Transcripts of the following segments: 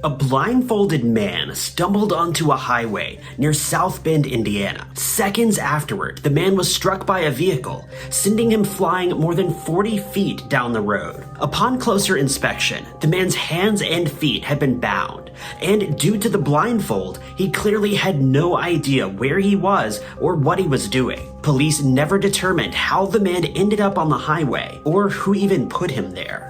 A blindfolded man stumbled onto a highway near South Bend, Indiana. Seconds afterward, the man was struck by a vehicle, sending him flying more than 40 feet down the road. Upon closer inspection, the man's hands and feet had been bound, and due to the blindfold, he clearly had no idea where he was or what he was doing. Police never determined how the man ended up on the highway or who even put him there.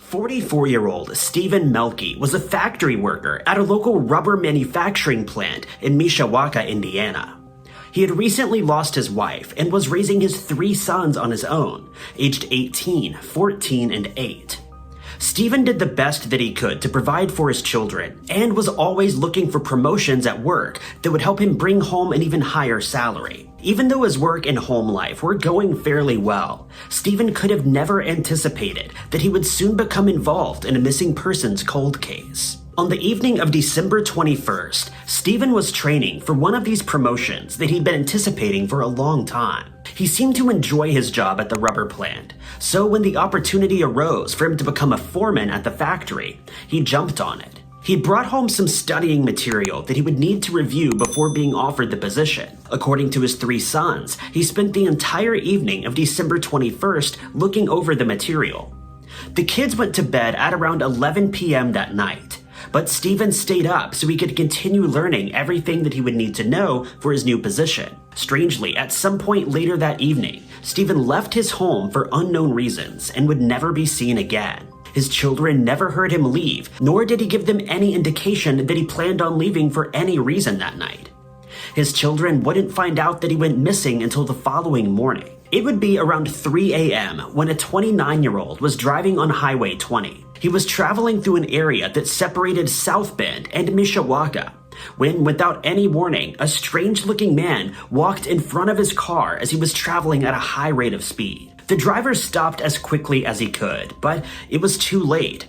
44-year-old Stephen Melky was a factory worker at a local rubber manufacturing plant in Mishawaka, Indiana. He had recently lost his wife and was raising his 3 sons on his own, aged 18, 14, and 8. Stephen did the best that he could to provide for his children and was always looking for promotions at work that would help him bring home an even higher salary. Even though his work and home life were going fairly well, Stephen could have never anticipated that he would soon become involved in a missing persons cold case. On the evening of December 21st, Stephen was training for one of these promotions that he'd been anticipating for a long time. He seemed to enjoy his job at the rubber plant, so when the opportunity arose for him to become a foreman at the factory, he jumped on it. He brought home some studying material that he would need to review before being offered the position. According to his 3 sons, he spent the entire evening of December 21st looking over the material. The kids went to bed at around 11 p.m. that night, but Stephen stayed up so he could continue learning everything that he would need to know for his new position. Strangely, at some point later that evening, Stephen left his home for unknown reasons and would never be seen again. His children never heard him leave, nor did he give them any indication that he planned on leaving for any reason that night. His children wouldn't find out that he went missing until the following morning. It would be around 3 a.m. when a 29-year-old was driving on Highway 20. He was traveling through an area that separated South Bend and Mishawaka, when, without any warning, a strange-looking man walked in front of his car as he was traveling at a high rate of speed. The driver stopped as quickly as he could, but it was too late.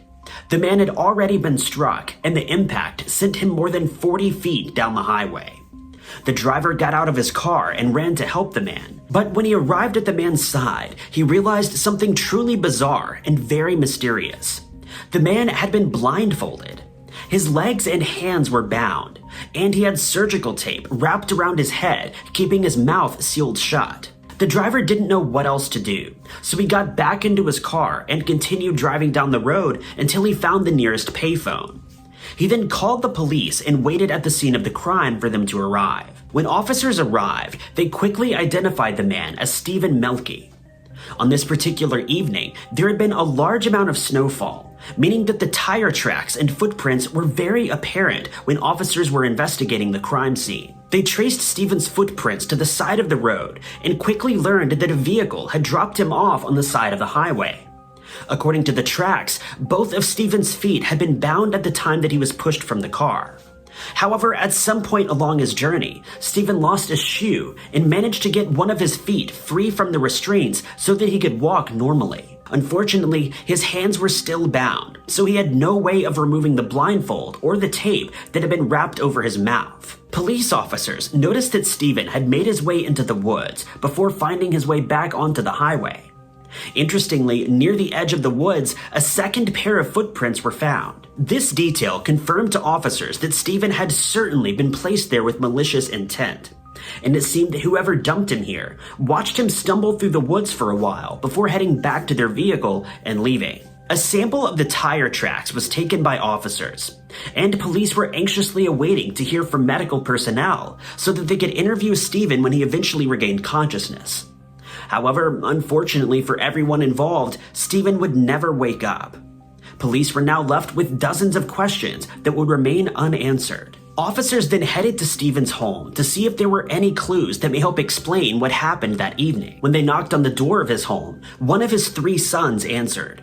The man had already been struck, and the impact sent him more than 40 feet down the highway. The driver got out of his car and ran to help the man, but when he arrived at the man's side, he realized something truly bizarre and very mysterious. The man had been blindfolded. His legs and hands were bound, and he had surgical tape wrapped around his head, keeping his mouth sealed shut. The driver didn't know what else to do, so he got back into his car and continued driving down the road until he found the nearest payphone. He then called the police and waited at the scene of the crime for them to arrive. When officers arrived, they quickly identified the man as Stephen Melky. On this particular evening, there had been a large amount of snowfall, meaning that the tire tracks and footprints were very apparent when officers were investigating the crime scene. They traced Stephen's footprints to the side of the road and quickly learned that a vehicle had dropped him off on the side of the highway. According to the tracks, both of Stephen's feet had been bound at the time that he was pushed from the car. However, at some point along his journey, Stephen lost a shoe and managed to get one of his feet free from the restraints so that he could walk normally. Unfortunately, his hands were still bound, so he had no way of removing the blindfold or the tape that had been wrapped over his mouth. Police officers noticed that Stephen had made his way into the woods before finding his way back onto the highway. Interestingly, near the edge of the woods, a second pair of footprints were found. This detail confirmed to officers that Stephen had certainly been placed there with malicious intent, and it seemed that whoever dumped him here watched him stumble through the woods for a while before heading back to their vehicle and leaving. A sample of the tire tracks was taken by officers, and police were anxiously awaiting to hear from medical personnel so that they could interview Stephen when he eventually regained consciousness. However, unfortunately for everyone involved, Stephen would never wake up. Police were now left with dozens of questions that would remain unanswered. Officers then headed to Stephen's home to see if there were any clues that may help explain what happened that evening. When they knocked on the door of his home, one of his 3 sons answered.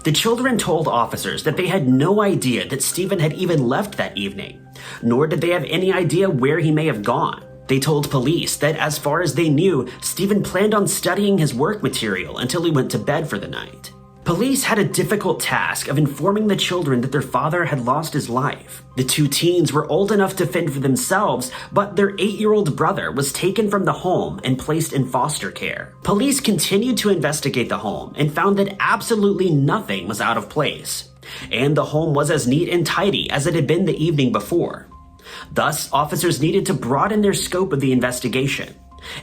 The children told officers that they had no idea that Stephen had even left that evening, nor did they have any idea where he may have gone. They told police that as far as they knew, Stephen planned on studying his work material until he went to bed for the night. Police had a difficult task of informing the children that their father had lost his life. The two teens were old enough to fend for themselves, but their 8-year-old brother was taken from the home and placed in foster care. Police continued to investigate the home and found that absolutely nothing was out of place, and the home was as neat and tidy as it had been the evening before. Thus, officers needed to broaden their scope of the investigation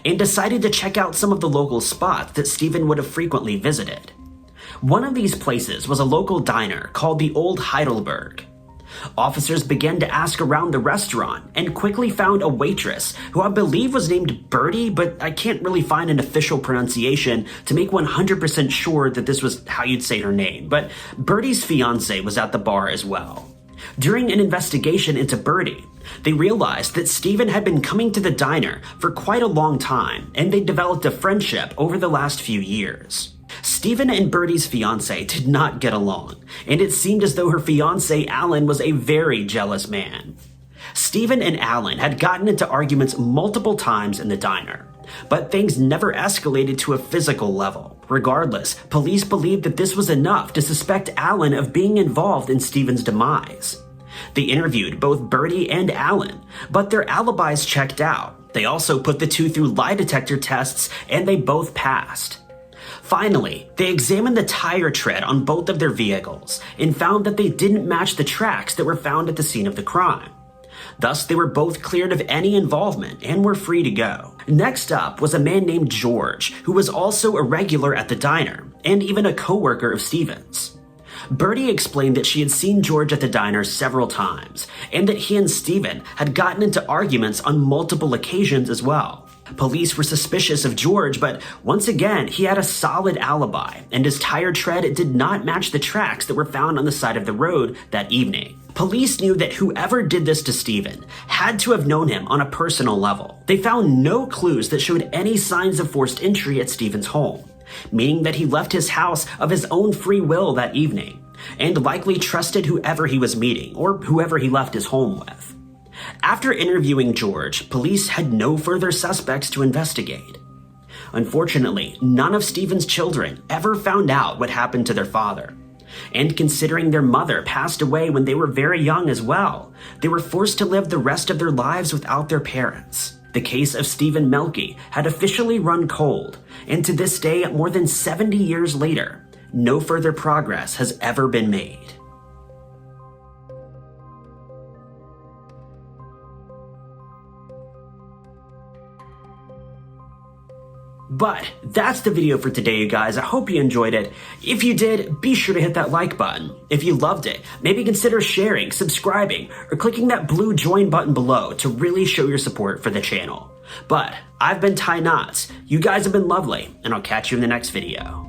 and decided to check out some of the local spots that Stephen would have frequently visited. One of these places was a local diner called the Old Heidelberg. Officers began to ask around the restaurant and quickly found a waitress who I believe was named Birdie, but I can't really find an official pronunciation to make 100% sure that this was how you'd say her name, but Birdie's fiance was at the bar as well. During an investigation into Birdie, they realized that Stephen had been coming to the diner for quite a long time, and they developed a friendship over the last few years. Stephen and Birdie's fiance did not get along, and it seemed as though her fiance Alan was a very jealous man. Stephen and Alan had gotten into arguments multiple times in the diner, but things never escalated to a physical level. Regardless, police believed that this was enough to suspect Alan of being involved in Stephen's demise. They interviewed both Birdie and Alan, but their alibis checked out. They also put the two through lie detector tests, and they both passed. Finally, they examined the tire tread on both of their vehicles and found that they didn't match the tracks that were found at the scene of the crime. Thus, they were both cleared of any involvement and were free to go. Next up was a man named George, who was also a regular at the diner and even a co-worker of Stephen's. Birdie explained that she had seen George at the diner several times and that he and Stephen had gotten into arguments on multiple occasions as well. Police were suspicious of George, but once again, he had a solid alibi, and his tire tread did not match the tracks that were found on the side of the road that evening. Police knew that whoever did this to Stephen had to have known him on a personal level. They found no clues that showed any signs of forced entry at Stephen's home, meaning that he left his house of his own free will that evening, and likely trusted whoever he was meeting or whoever he left his home with. After interviewing George, police had no further suspects to investigate. Unfortunately, none of Stephen's children ever found out what happened to their father. And considering their mother passed away when they were very young as well, they were forced to live the rest of their lives without their parents. The case of Stephen Melky had officially run cold, and to this day, more than 70 years later, no further progress has ever been made. But that's the video for today, you guys. I hope you enjoyed it. If you did, be sure to hit that like button. If you loved it, maybe consider sharing, subscribing, or clicking that blue join button below to really show your support for the channel. But I've been Ty Knox. You guys have been lovely, and I'll catch you in the next video.